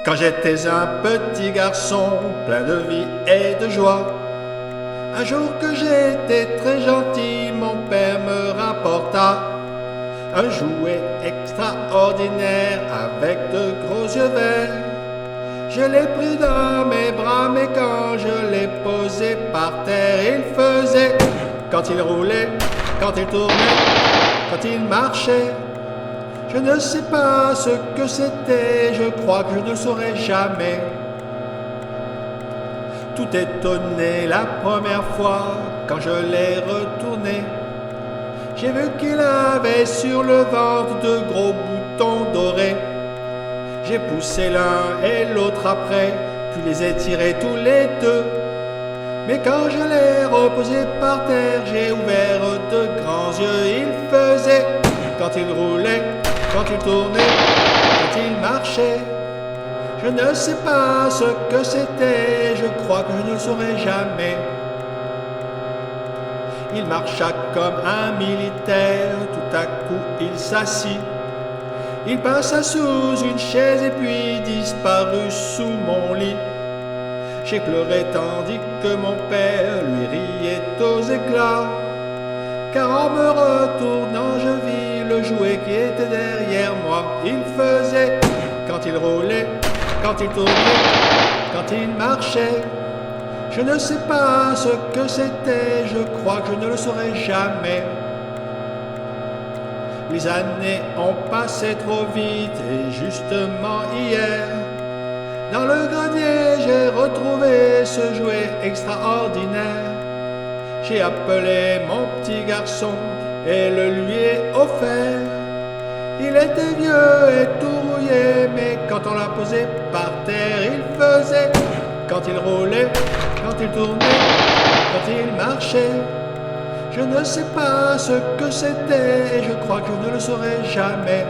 Quand j'étais un petit garçon plein de vie et de joie, un jour que j'étais très gentil, mon père me rapporta un jouet extraordinaire avec de gros yeux verts. Je l'ai pris dans mes bras, mais quand je l'ai posé par terre, il faisait, quand il roulait, quand il tournait, quand il marchait. Je ne sais pas ce que c'était, je crois que je ne le saurai jamais. Tout étonné la première fois quand je l'ai retourné, j'ai vu qu'il avait sur le ventre de gros boutons dorés. J'ai poussé l'un et l'autre après, puis les ai tirés tous les deux. Mais quand je l'ai reposé par terre, j'ai ouvert de grands yeux. Il faisait, quand il roulait, quand il tournait, quand il marchait. Je ne sais pas ce que c'était, je crois que je ne le saurai jamais. Il marcha comme un militaire, tout à coup il s'assit. Il passa sous une chaise et puis disparut sous mon lit. J'ai pleuré tandis que mon père lui riait aux éclats, car en me retournant je vis le jouet qui était derrière moi. Il faisait, quand il roulait, quand il tournait, quand il marchait. Je ne sais pas ce que c'était, je crois que je ne le saurai jamais. Les années ont passé trop vite et justement hier, dans le grenier j'ai retrouvé ce jouet extraordinaire. J'ai appelé mon petit garçon et le lui ai offert. Il était vieux et tout rouillé, mais quand on l'a posé par terre, il faisait, quand il roulait, quand il tournait, quand il marchait. Je ne sais pas ce que c'était et je crois que je ne le saurai jamais.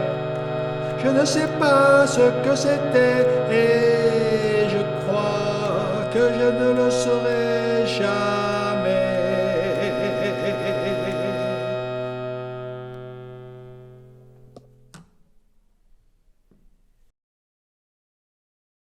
Je ne sais pas ce que c'était et je crois que je ne le saurai jamais.